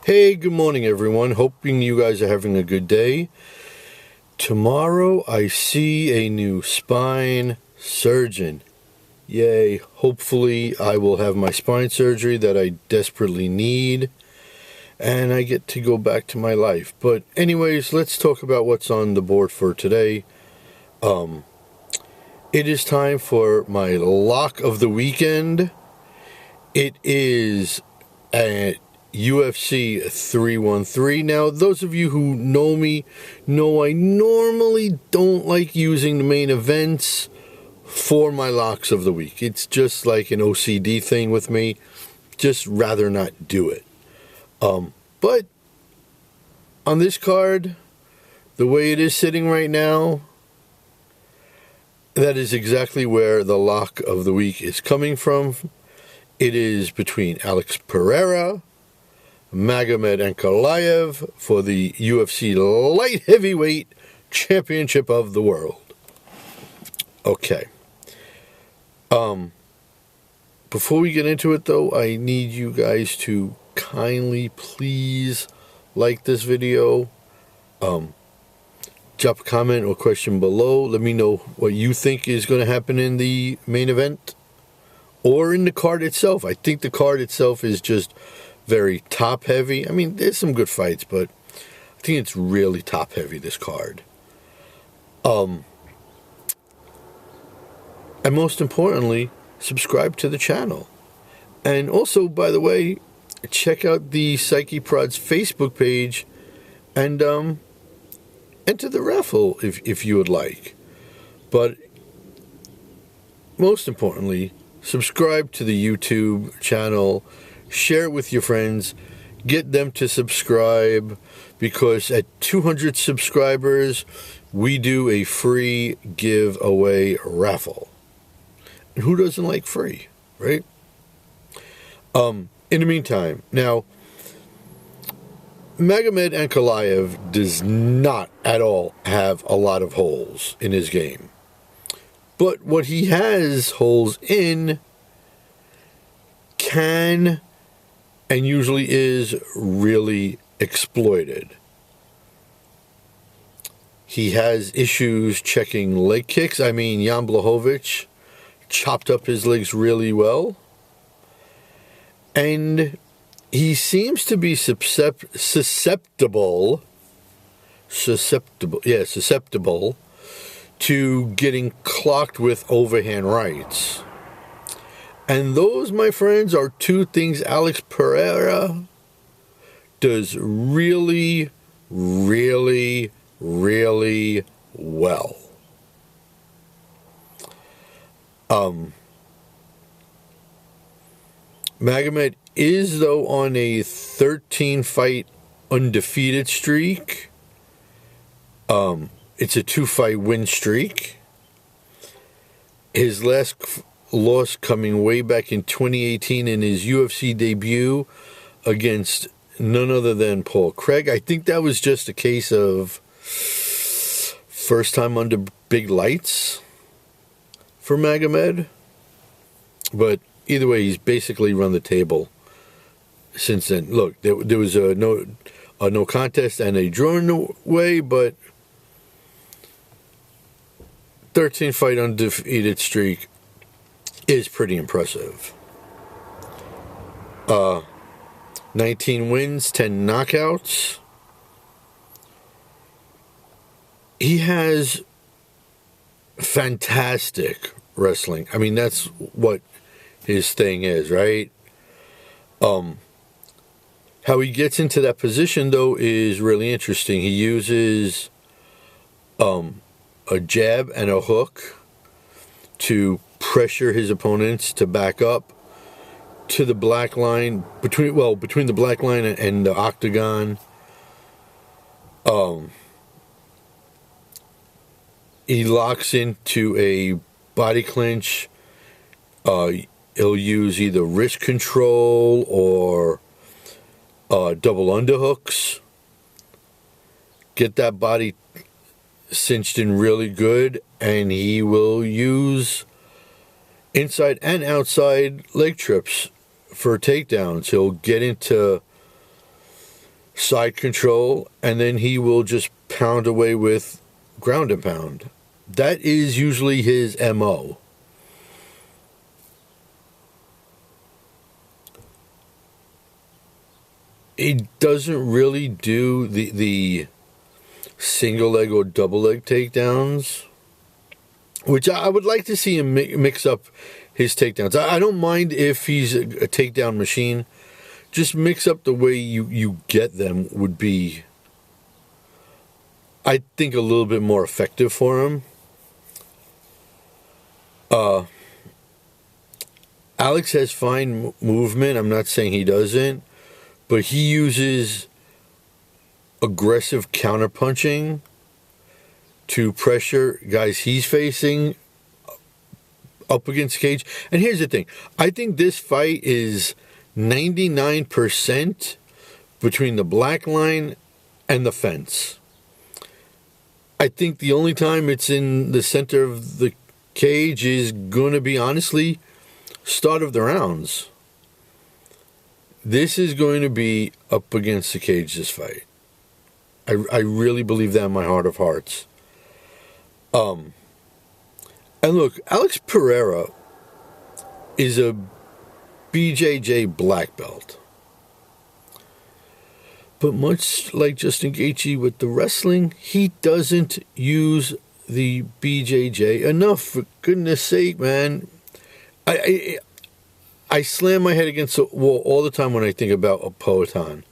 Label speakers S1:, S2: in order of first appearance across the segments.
S1: Hey, good morning, everyone. Hoping you guys are having a good day. Tomorrow, I see a new spine surgeon. Yay. Hopefully, I will have my spine surgery that I desperately need, and I get to go back to my life. But anyways, let's talk about what's on the board for today. It is time for my lock of the weekend. It is at UFC 313. Now, those of you who know me know I normally don't like using the main events for my locks of the week. It's just like an OCD thing with me. Just rather not do it. But on this card, the way it is sitting right now, that is exactly where the lock of the week is coming from. It is between Alex Pereira, Magomed Ankalaev for the UFC Light Heavyweight Championship of the World. Okay. Before we get into it, though, I need you guys to kindly please like this video. Drop a comment or question below. Let me know what you think is going to happen in the main event or in the card itself. I think the card itself is just very top heavy. I mean, there's some good fights, but I think it's really top heavy, this card. And most importantly, subscribe to the channel. And also, by the way, check out the CYCIEprodz Facebook page and enter the raffle if you would like. But most importantly, subscribe to the YouTube channel. Share it with your friends. Get them to subscribe, because at 200 subscribers, we do a free giveaway raffle. And who doesn't like free, right? In the meantime, now, Magomed Ankalaev does not at all have a lot of holes in his game. But what he has holes in can and usually is really exploited. He has issues checking leg kicks. I mean, Jan Blachowicz chopped up his legs really well. And he seems to be susceptible to getting clocked with overhand rights. And those, my friends, are two things Alex Pereira does really, really, really well. Magomed is, though, on a 13-fight undefeated streak. It's a 2-fight win streak. His last loss coming way back in 2018 in his UFC debut against none other than Paul Craig. I think that was just a case of first time under big lights for Magomed. But either way, he's basically run the table since then. Look, there was a no contest and a draw in the way, but 13-fight undefeated streak is pretty impressive. 19 wins, 10 knockouts. He has fantastic wrestling. I mean, that's what his thing is, right? How he gets into that position, though, is really interesting. He uses a jab and a hook to pressure his opponents to back up to the black line, between the black line and the octagon. He locks into a body clinch. He'll use either wrist control or double underhooks. Get that body cinched in really good, and he will use inside and outside leg trips for takedowns. He'll get into side control, and then he will just pound away with ground and pound. That is usually his MO. He doesn't really do the single leg or double leg takedowns, which I would like to see him mix up his takedowns. I don't mind if he's a takedown machine. Just mix up the way you get them would be, I think, a little bit more effective for him. Alex has fine movement. I'm not saying he doesn't, but he uses aggressive counterpunching to pressure guys he's facing up against the cage. And here's the thing. I think this fight is 99% between the black line and the fence. I think the only time it's in the center of the cage is going to be, honestly, start of the rounds. This is going to be up against the cage, this fight. I really believe that in my heart of hearts. And look, Alex Pereira is a BJJ black belt. But much like Justin Gaethje with the wrestling, he doesn't use the BJJ enough. For goodness sake, man. I slam my head against the wall all the time when I think about a Poatan.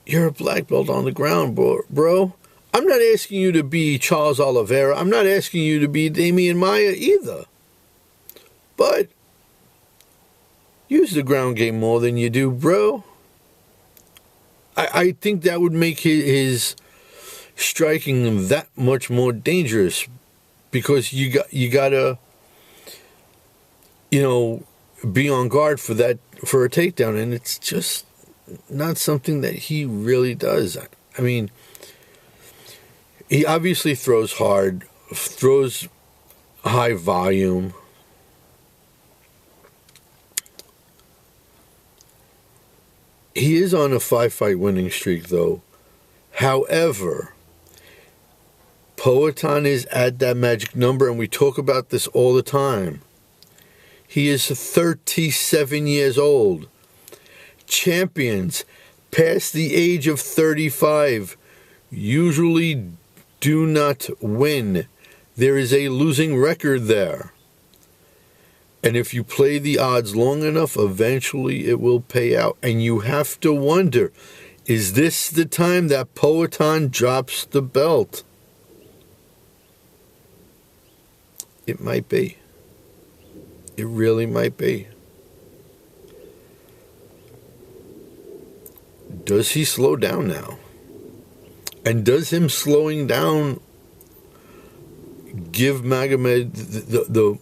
S1: You're a black belt on the ground, bro. I'm not asking you to be Charles Oliveira. I'm not asking you to be Damian Maia either. But use the ground game more than you do, bro. I think that would make his striking that much more dangerous, because you gotta, be on guard for a takedown, and it's just not something that he really does. I mean, he obviously throws hard, throws high volume. He is on a 5-fight winning streak, though. However, Poatan is at that magic number, and we talk about this all the time. He is 37 years old. Champions past the age of 35 usually do not win. There is a losing record there. And if you play the odds long enough, eventually it will pay out. And you have to wonder, is this the time that Poatan drops the belt? It might be. It really might be. Does he slow down now? And does him slowing down give Magomed the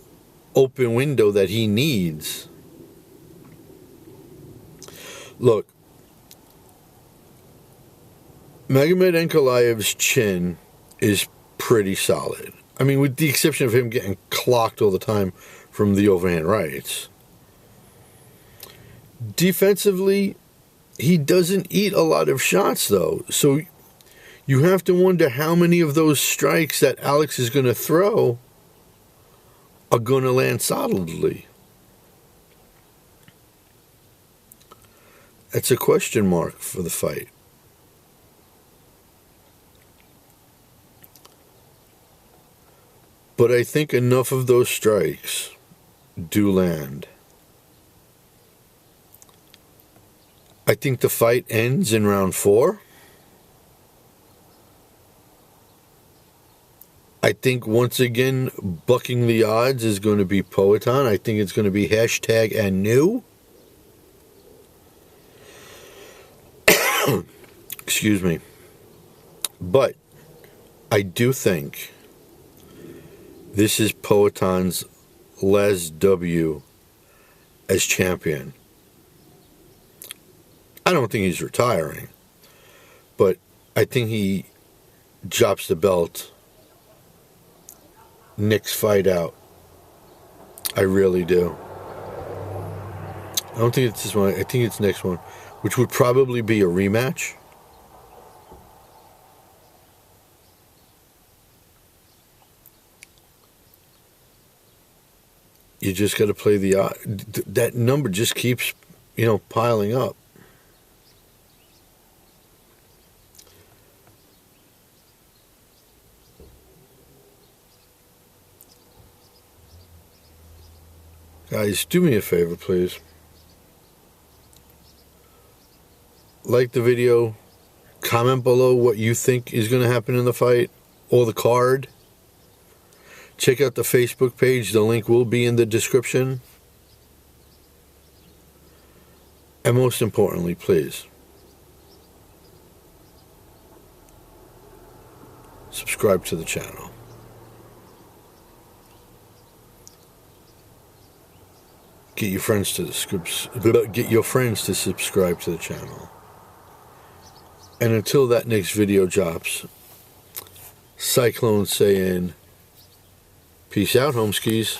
S1: open window that he needs? Look, Magomed Ankalaev's chin is pretty solid. I mean, with the exception of him getting clocked all the time from the overhand rights. Defensively, he doesn't eat a lot of shots, though. So you have to wonder how many of those strikes that Alex is going to throw are going to land solidly. That's a question mark for the fight. But I think enough of those strikes do land. I think the fight ends in round 4. I think once again, bucking the odds is going to be Poatan. I think it's going to be hashtag and new. Excuse me. But I do think this is Poatan's last W as champion. I don't think he's retiring, but I think he drops the belt next fight out. I really do. don't think it's this one. I think it's next one, which would probably be a rematch. You just got to play the that number just keeps, piling up. Guys, do me a favor, please. Like the video. Comment below what you think is going to happen in the fight or the card. Check out the Facebook page. The link will be in the description. And most importantly, please, subscribe to the channel. Get your friends to subscribe to the channel. And until that next video drops, Cyclone saying, peace out, homeskis.